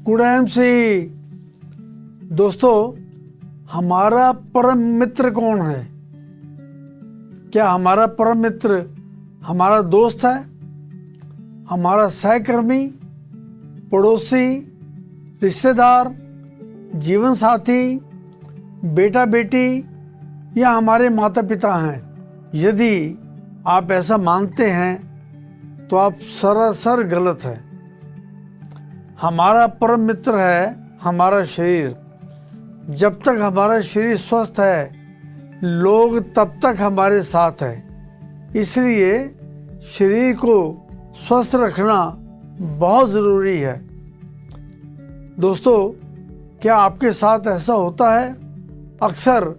Good MC दोस्तों, हमारा परम मित्र कौन है? क्या हमारा परम मित्र हमारा दोस्त है, हमारा सहकर्मी, पड़ोसी, रिश्तेदार, जीवन साथी, बेटा बेटी या हमारे माता पिता हैं? यदि आप ऐसा मानते हैं तो आप सरासर गलत हैं। हमारा परम मित्र है हमारा शरीर। जब तक हमारा शरीर स्वस्थ है, लोग तब तक हमारे साथ हैं। इसलिए शरीर को स्वस्थ रखना बहुत ज़रूरी है। दोस्तों, क्या आपके साथ ऐसा होता है? अक्सर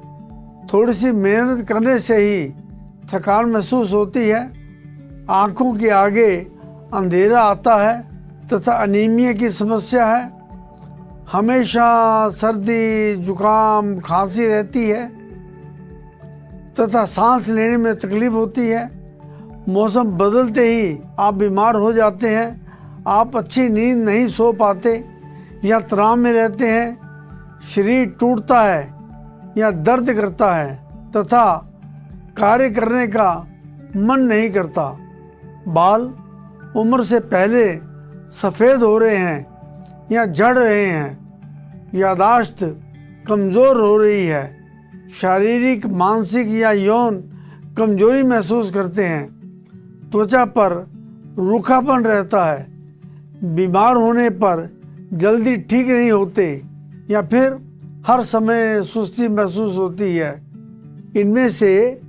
थोड़ी सी मेहनत करने से ही थकान महसूस होती है, आंखों के आगे अंधेरा आता है तथा अनीमिया की समस्या है। हमेशा सर्दी, जुकाम, खांसी रहती है तथा सांस लेने में तकलीफ होती है। मौसम बदलते ही आप बीमार हो जाते हैं। आप अच्छी नींद नहीं सो पाते या तनाव में रहते हैं। शरीर टूटता है या दर्द करता है तथा कार्य करने का मन नहीं करता। बाल उम्र से पहले सफ़ेद हो रहे हैं या झड़ रहे हैं। यादाश्त कमज़ोर हो रही है। शारीरिक, मानसिक या यौन कमजोरी महसूस करते हैं। त्वचा पर रूखापन रहता है। बीमार होने पर जल्दी ठीक नहीं होते या फिर हर समय सुस्ती महसूस होती है। इनमें से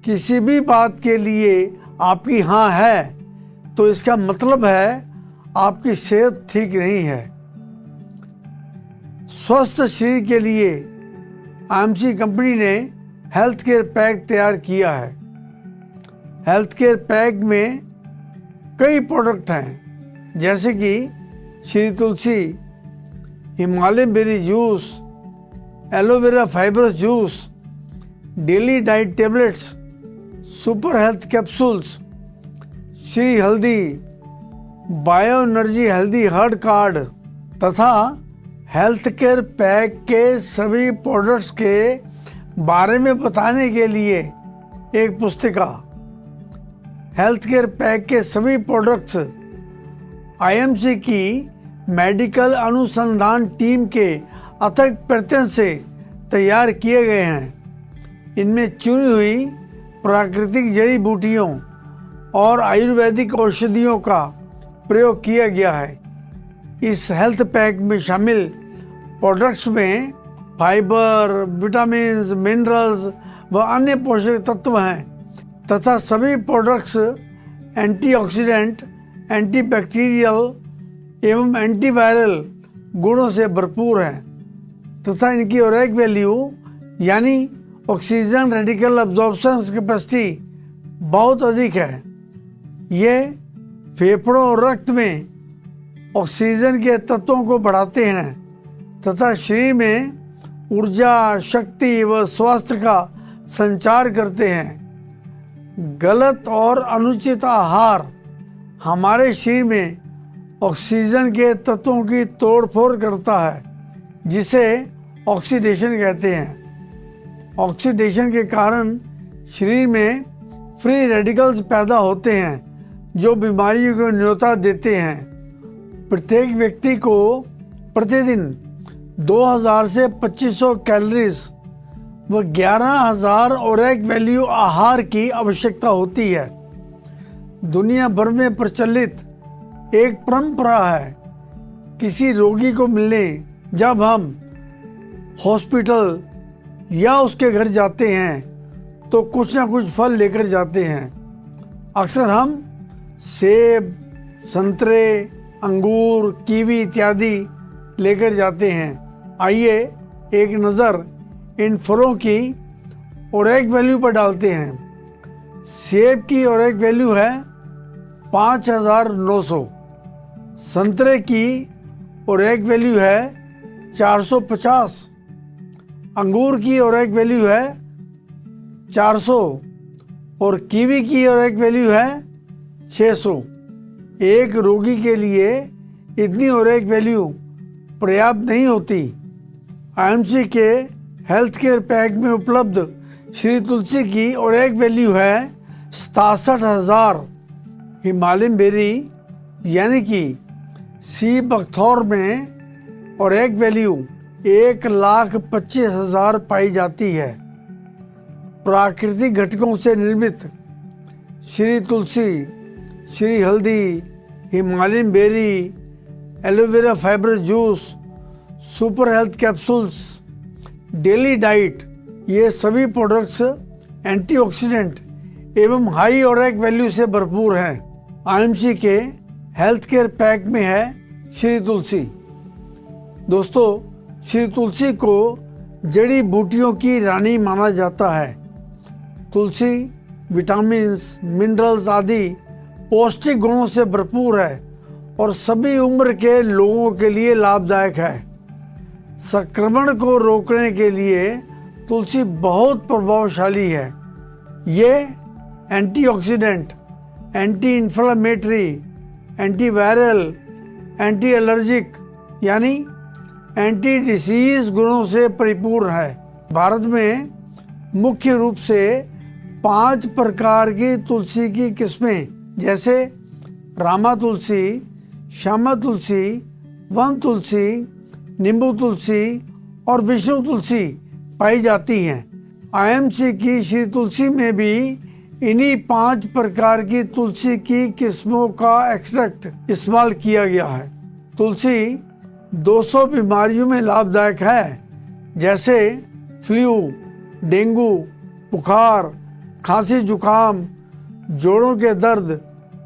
किसी भी बात के लिए आपकी हाँ है तो इसका मतलब है आपकी सेहत ठीक नहीं है। स्वस्थ शरीर के लिए आईएमसी कंपनी ने हेल्थ केयर पैक तैयार किया है। हेल्थ केयर पैक में कई प्रोडक्ट हैं, जैसे कि Shri Tulsi, Himalayan berry juice, aloe vera fibrous juice, daily diet tablets, super health capsules, Shri Haldi, bio energy healthy heart card तथा हेल्थ केयर पैक के सभी प्रोडक्ट्स के बारे में बताने के लिए एक पुस्तिका। हेल्थ केयर पैक के सभी प्रोडक्ट्स आईएमसी की मेडिकल अनुसंधान टीम के अथक प्रयत्न से तैयार किए गए हैं। इनमें चुनी हुई प्राकृतिक जड़ी बूटियों और आयुर्वेदिक औषधियों का प्रयोग किया गया है। इस हेल्थ पैक में शामिल प्रोडक्ट्स में फाइबर, विटामिन्स, मिनरल्स व अन्य पोषक तत्व हैं तथा सभी प्रोडक्ट्स एंटीऑक्सीडेंट, एंटीबैक्टीरियल एवं एंटीवायरल गुणों से भरपूर हैं तथा इनकी ओरेक वैल्यू यानी ऑक्सीजन रेडिकल अब्जॉर्प्शन कैपेसिटी बहुत अधिक है। ये फेफड़ों और रक्त में ऑक्सीजन के तत्वों को बढ़ाते हैं तथा शरीर में ऊर्जा, शक्ति व स्वास्थ्य का संचार करते हैं। गलत और अनुचित आहार हमारे शरीर में ऑक्सीजन के तत्वों की तोड़फोड़ करता है, जिसे ऑक्सीडेशन कहते हैं। ऑक्सीडेशन के कारण शरीर में फ्री रेडिकल्स पैदा होते हैं जो बीमारियों को न्योता देते हैं। प्रत्येक व्यक्ति को प्रतिदिन 2000 से 2500 कैलोरीज व 11000 ओरेक वैल्यू आहार की आवश्यकता होती है। दुनिया भर में प्रचलित एक परंपरा है, किसी रोगी को मिलने जब हम हॉस्पिटल या उसके घर जाते हैं तो कुछ ना कुछ फल लेकर जाते हैं। अक्सर हम सेब, संतरे, अंगूर, कीवी इत्यादि लेकर जाते हैं। आइए एक नज़र इन फलों की ओरेक वैल्यू पर डालते हैं। सेब की ओरेक वैल्यू है 5900, संतरे की ओरेक वैल्यू है 450, अंगूर की ओरेक वैल्यू है 400 और कीवी की ओरेक वैल्यू है 600। एक रोगी के लिए इतनी ओरेक वैल्यू पर्याप्त नहीं होती। आईएमसी के हेल्थ केयर पैक में उपलब्ध श्री तुलसी की ओरेक वैल्यू है 67,000। हिमालयन बेरी यानी कि सी बकथौर में ओरेक वैल्यू 1,25,000 पाई जाती है। प्राकृतिक घटकों से निर्मित Shri Tulsi, Shri Haldi, Himalayan berry, aloe vera fibre juice, super health capsules, daily diet, ये सभी प्रोडक्ट्स एंटीऑक्सीडेंट एवं हाई ओरेक वैल्यू से भरपूर हैं। आईएमसी के हेल्थ केयर पैक में है श्री तुलसी। दोस्तों, श्री तुलसी को जड़ी बूटियों की रानी माना जाता है। तुलसी विटामिन्स, मिनरल्स आदि पौष्टिक गुणों से भरपूर है और सभी उम्र के लोगों के लिए लाभदायक है। संक्रमण को रोकने के लिए तुलसी बहुत प्रभावशाली है। ये antioxidant, anti inflammatory, antiviral, anti allergic यानी एंटी डिसीज गुणों से परिपूर्ण है। भारत में मुख्य रूप से 5 प्रकार की तुलसी की किस्में जैसे रामा तुलसी, श्यामा तुलसी, वन तुलसी, नींबू तुलसी और विष्णु तुलसी पाई जाती हैं। आईएमसी की श्री तुलसी में भी इन्हीं 5 प्रकार की तुलसी की किस्मों का एक्सट्रैक्ट इस्तेमाल किया गया है। तुलसी 200 बीमारियों में लाभदायक है, जैसे फ्लू, डेंगू, बुखार, खांसी जुकाम, जोड़ों के दर्द,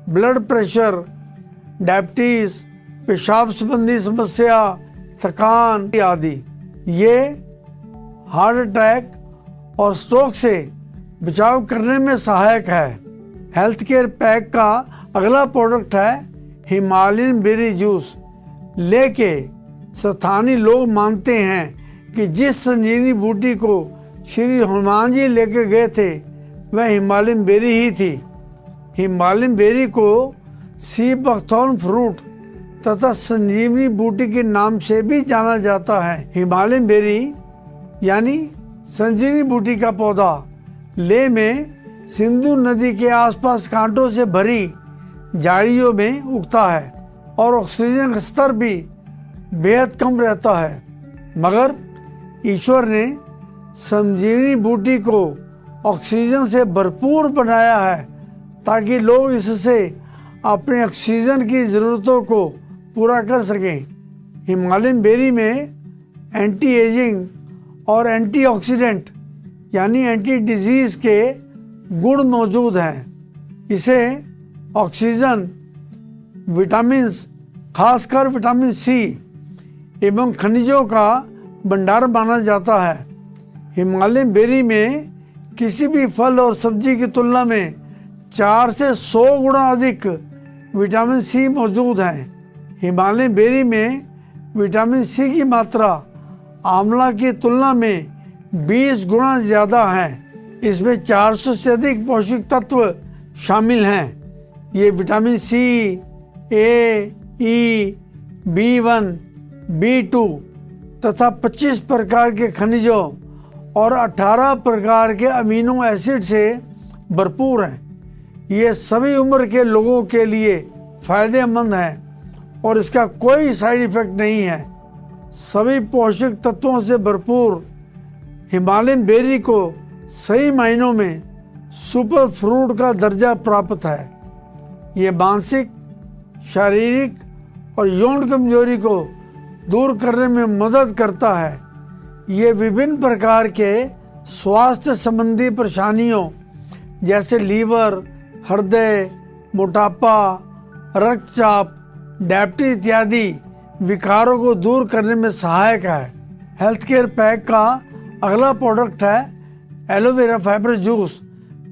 ब्लड प्रेशर, डायबिटीज, पेशाब संबंधी समस्या, थकान आदि। ये हार्ट अटैक और स्ट्रोक से बचाव करने में सहायक है। हेल्थ केयर पैक का अगला प्रोडक्ट है हिमालयन बेरी जूस। लेके स्थानीय लोग मानते हैं कि जिस संजीवनी बूटी को श्री हनुमान जी लेके गए थे वह हिमालयन बेरी ही थी। हिमालयन बेरी को सी बकथॉर्न फ्रूट तथा संजीवनी बूटी के नाम से भी जाना जाता है। हिमालयन बेरी यानी संजीवनी बूटी का पौधा लेह में सिंधु नदी के आसपास कांटों से भरी झाड़ियों में उगता है और ऑक्सीजन का स्तर भी बेहद कम रहता है। मगर ईश्वर ने संजीवनी बूटी को ऑक्सीजन से भरपूर बनाया है ताकि लोग इससे अपने ऑक्सीजन की ज़रूरतों को पूरा कर सकें। हिमालयन बेरी में एंटी एजिंग और एंटीऑक्सीडेंट यानी एंटी डिजीज़ के गुण मौजूद हैं। इसे ऑक्सीजन, विटामिन्स, खासकर विटामिन सी एवं खनिजों का भंडार माना जाता है। हिमालयन बेरी में किसी भी फल और सब्जी की तुलना में 4 से 100 गुना अधिक विटामिन सी मौजूद हैं। हिमालयन बेरी में विटामिन सी की मात्रा आंवला की तुलना में 20 गुना ज़्यादा है। इसमें 400 से अधिक पोषक तत्व शामिल हैं। ये विटामिन सी, ए, ई, B1, B2 तथा 25 प्रकार के खनिजों और 18 प्रकार के अमीनो एसिड से भरपूर हैं। ये सभी उम्र के लोगों के लिए फ़ायदेमंद है और इसका कोई साइड इफ़ेक्ट नहीं है। सभी पोषक तत्वों से भरपूर हिमालयन बेरी को सही मायनों में सुपर फ्रूट का दर्जा प्राप्त है। ये मानसिक, शारीरिक और यौन कमजोरी को दूर करने में मदद करता है। ये विभिन्न प्रकार के स्वास्थ्य संबंधी परेशानियों जैसे लीवर, हृदय, मोटापा, रक्तचाप, डायबिटीज इत्यादि विकारों को दूर करने में सहायक है। हेल्थ केयर पैक का अगला प्रोडक्ट है एलोवेरा फाइबर जूस।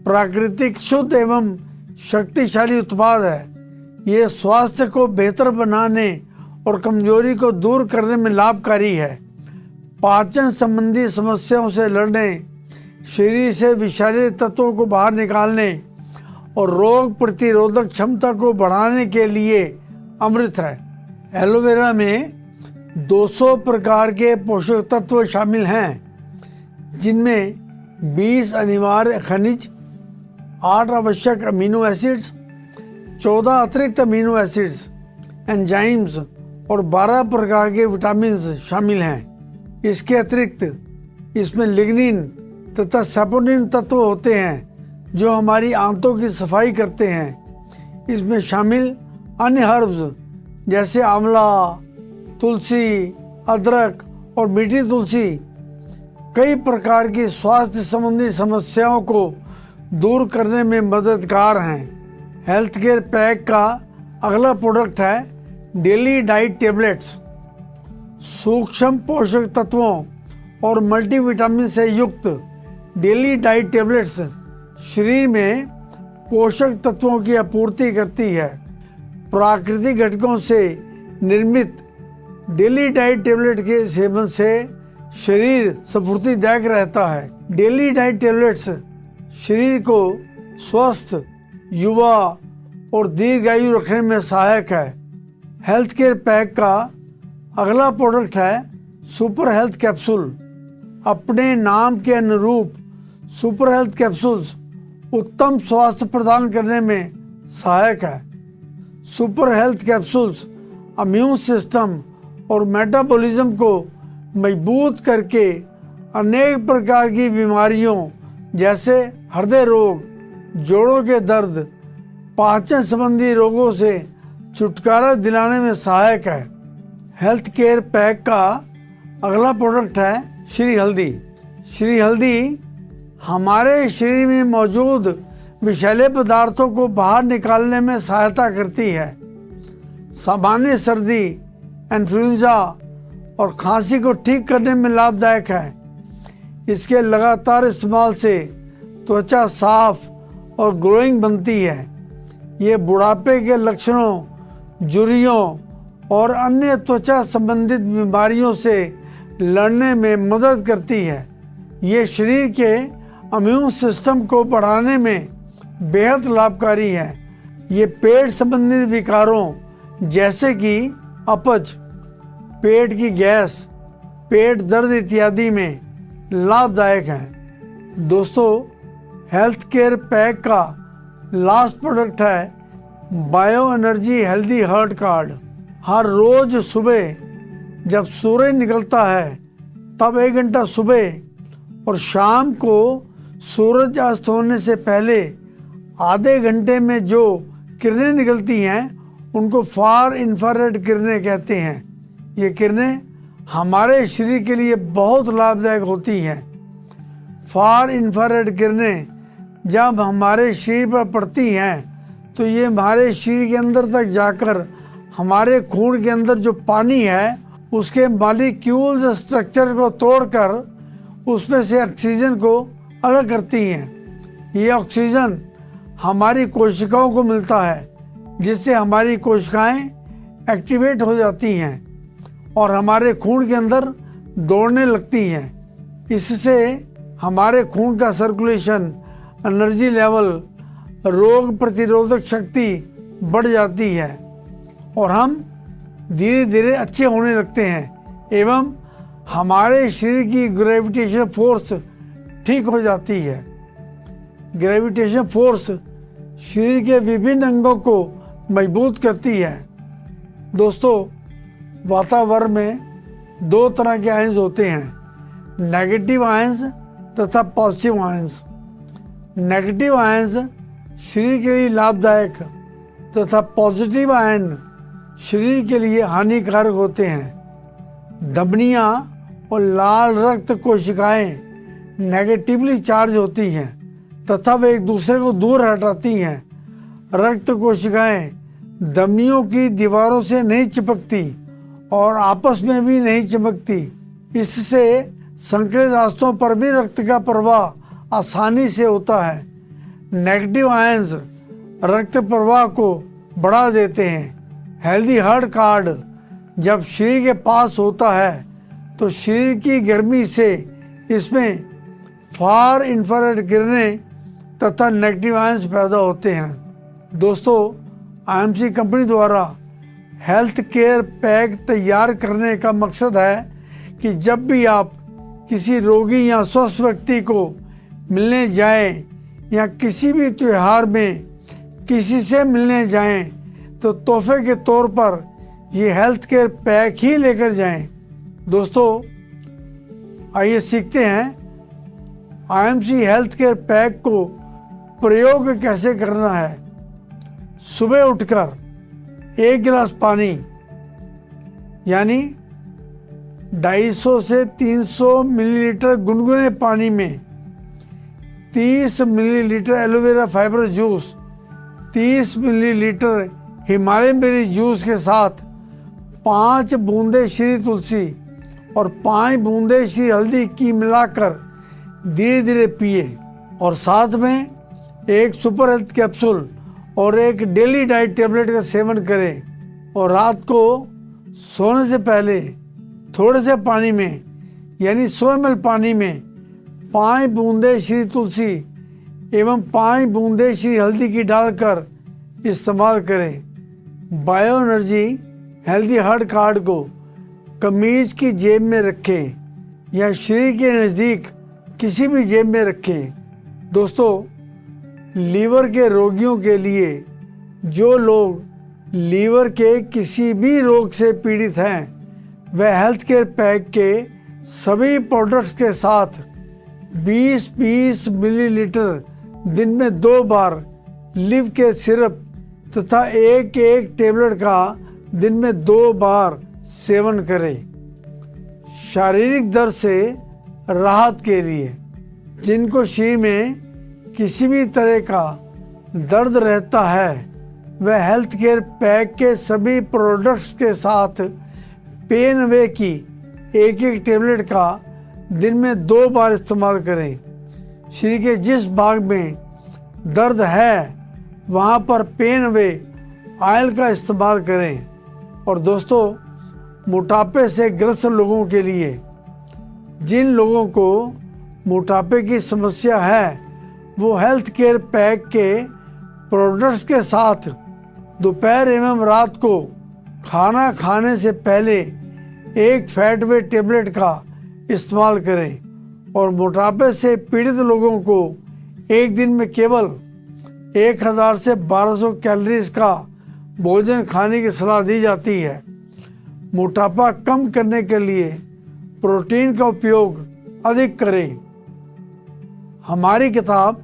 प्राकृतिक, शुद्ध एवं शक्तिशाली उत्पाद है। ये स्वास्थ्य को बेहतर बनाने और कमजोरी को दूर करने में लाभकारी है। पाचन संबंधी समस्याओं से लड़ने, शरीर से विषैले तत्वों को बाहर निकालने और रोग प्रतिरोधक क्षमता को बढ़ाने के लिए अमृत है। एलोवेरा में 200 प्रकार के पोषक तत्व शामिल हैं, जिनमें 20 अनिवार्य खनिज, 8 आवश्यक अमीनो एसिड्स, 14 अतिरिक्त अमीनो एसिड्स, एंजाइम्स और 12 प्रकार के विटामिन शामिल हैं। इसके अतिरिक्त इसमें लिग्निन तथा सैपोनिन तत्व होते हैं जो हमारी आंतों की सफाई करते हैं। इसमें शामिल अन्य हर्ब्स जैसे आंवला, तुलसी, अदरक और मीठी तुलसी कई प्रकार की स्वास्थ्य संबंधी समस्याओं को दूर करने में मददगार हैं। हेल्थ केयर पैक का अगला प्रोडक्ट है डेली डाइट टेबलेट्स। सूक्ष्म पोषक तत्वों और मल्टीविटामिन से युक्त डेली डाइट टेबलेट्स शरीर में पोषक तत्वों की आपूर्ति करती है। प्राकृतिक घटकों से निर्मित डेली डाइट टेबलेट के सेवन से शरीर स्फूर्तिदायक रहता है। डेली डाइट टेबलेट्स शरीर को स्वस्थ, युवा और दीर्घायु रखने में सहायक है। हेल्थ केयर पैक का अगला प्रोडक्ट है सुपर हेल्थ कैप्सूल। अपने नाम के अनुरूप सुपर हेल्थ कैप्सूल्स उत्तम स्वास्थ्य प्रदान करने में सहायक है। Super health capsules immune system और मेटाबॉलिज्म को मजबूत करके अनेक प्रकार की बीमारियों जैसे हृदय रोग, जोड़ों के दर्द, पाचन संबंधी रोगों से छुटकारा दिलाने में सहायक है। हेल्थ केयर पैक का अगला प्रोडक्ट है श्री हल्दी। श्री हल्दी हमारे शरीर में मौजूद विषैले पदार्थों को बाहर निकालने में सहायता करती है। सामान्य सर्दी, इन्फ्लुएंजा और खांसी को ठीक करने में लाभदायक है। इसके लगातार इस्तेमाल से त्वचा साफ और ग्लोइंग बनती है। ये बुढ़ापे के लक्षणों, झुर्रियों और अन्य त्वचा संबंधित बीमारियों से लड़ने में मदद करती है। ये शरीर के इम्यून सिस्टम को बढ़ाने में बेहद लाभकारी है। ये पेट संबंधित विकारों जैसे कि अपच, पेट की गैस, पेट दर्द इत्यादि में लाभदायक है। दोस्तों, हेल्थ केयर पैक का लास्ट प्रोडक्ट है bio energy healthy heart card. हर रोज सुबह जब सूरज निकलता है तब 1 घंटा सुबह और शाम को सूरज अस्त होने से पहले आधे घंटे में जो किरणें निकलती हैं उनको फार इंफ्रारेड किरणें कहते हैं। ये किरणें हमारे शरीर के लिए बहुत लाभदायक होती हैं। फार इंफ्रारेड किरणें जब हमारे शरीर पर पड़ती हैं तो ये हमारे शरीर के अंदर तक जाकर हमारे खून के अंदर जो पानी है उसके मॉलिक्यूल्स स्ट्रक्चर को तोड़कर उसमें से ऑक्सीजन को अलग करती हैं। ये ऑक्सीजन हमारी कोशिकाओं को मिलता है, जिससे हमारी कोशिकाएं एक्टिवेट हो जाती हैं और हमारे खून के अंदर दौड़ने लगती हैं। इससे हमारे खून का सर्कुलेशन, एनर्जी लेवल, रोग प्रतिरोधक शक्ति बढ़ जाती है और हम धीरे धीरे अच्छे होने लगते हैं एवं हमारे शरीर की ग्रेविटेशन फोर्स ठीक हो जाती है। ग्रेविटेशन फोर्स शरीर के विभिन्न अंगों को मजबूत करती है। दोस्तों, वातावरण में 2 तरह के आयंस होते हैं, नेगेटिव आयंस तथा पॉजिटिव आयंस। नेगेटिव आयंस शरीर के लिए लाभदायक तथा पॉजिटिव आयन शरीर के लिए हानिकारक होते हैं। धमनियाँ और लाल रक्त कोशिकाएं नेगेटिवली चार्ज होती हैं तथा वे एक दूसरे को दूर हटाती हैं। रक्त कोशिकाएं धमनियों की दीवारों से नहीं चिपकती और आपस में भी नहीं चिपकती। इससे संकरे रास्तों पर भी रक्त का प्रवाह आसानी से होता है। नेगेटिव आयंस रक्त प्रवाह को बढ़ा देते हैं। हेल्दी हार्ट कार्ड जब शरीर के पास होता है तो शरीर की गर्मी से इसमें फार इंफ्रारेड किरणें तथा नेगेटिव आयंस पैदा होते हैं। दोस्तों, आईएमसी कंपनी द्वारा हेल्थ केयर पैक तैयार करने का मकसद है कि जब भी आप किसी रोगी या स्वस्थ व्यक्ति को मिलने जाएं या किसी भी त्यौहार में किसी से मिलने जाएं तो तोहफे के तौर पर ये हेल्थ केयर पैक ही लेकर जाएं। दोस्तों, आइए सीखते हैं आईएमसी हेल्थ केयर पैक को प्रयोग कैसे करना है। सुबह उठकर 1 गिलास पानी यानी 250 से 300 मिलीलीटर गुनगुने पानी में 30 millilitre aloe vera fibre juice, 30 millilitre Himalaya berry juice के साथ 5 बूंदे श्री तुलसी और 5 बूंदे श्री हल्दी की मिलाकर धीरे धीरे पिए और साथ में एक सुपर हेल्थ कैप्सूल और एक डेली डाइट टेबलेट का सेवन करें और रात को सोने से पहले थोड़े से पानी में यानी 100 ml पानी में 5 बूंदे श्री तुलसी एवं 5 बूंदे श्री हल्दी की डालकर इस्तेमाल करें। Bio energy healthy heart card को कमीज की जेब में रखें या शरीर के नज़दीक किसी भी जेब में रखें। दोस्तों, लीवर के रोगियों के लिए जो लोग लीवर के किसी भी रोग से पीड़ित हैं वह हेल्थ केयर पैक के सभी प्रोडक्ट्स के साथ 20-20 मिलीलीटर दिन में 2 बार लिव के सिरप तथा एक टेबलेट का दिन में 2 बार सेवन करें। शारीरिक दर्द से राहत के लिए जिनको शरीर में किसी भी तरह का दर्द रहता है वह हेल्थ केयर पैक के सभी प्रोडक्ट्स के साथ पेन अवे की एक टेबलेट का दिन में 2 बार इस्तेमाल करें। शरीर के जिस भाग में दर्द है वहाँ पर पेन अवे ऑयल का इस्तेमाल करें। और दोस्तों, मोटापे से ग्रस्त लोगों के लिए जिन लोगों को मोटापे की समस्या है वो हेल्थ केयर पैक के प्रोडक्ट्स के साथ दोपहर एवं रात को खाना खाने से पहले एक फैट वे टेबलेट का इस्तेमाल करें। और मोटापे से पीड़ित लोगों को एक दिन में केवल 1000 से 1200 कैलोरीज का भोजन खाने की सलाह दी जाती है। मोटापा कम करने के लिए प्रोटीन का उपयोग अधिक करें। हमारी किताब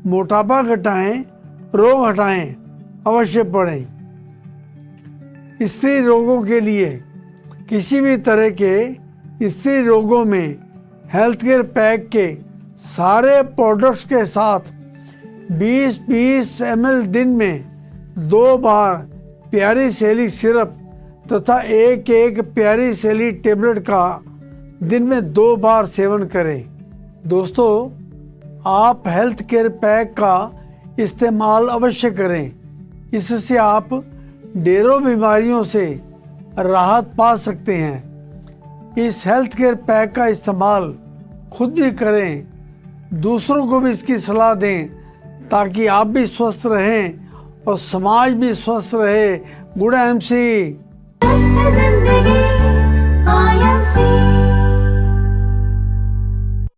मोटापा घटाएं, रोग हटाएं अवश्य पढ़ें। स्त्री रोगों के लिए किसी भी तरह के स्त्री रोगों में हेल्थ केयर पैक के सारे प्रोडक्ट्स के साथ 20-20 ml दिन में 2 बार प्यारी सैली सिरप तथा एक प्यारी सैली टेबलेट का दिन में 2 बार सेवन करें। दोस्तों, आप हेल्थ केयर पैक का इस्तेमाल अवश्य करें। इससे आप ढेरों बीमारियों से राहत पा सकते हैं। इस हेल्थ केयर पैक का इस्तेमाल खुद भी करें, दूसरों को भी इसकी सलाह दें ताकि आप भी स्वस्थ रहें और समाज भी स्वस्थ रहे। Good IMC.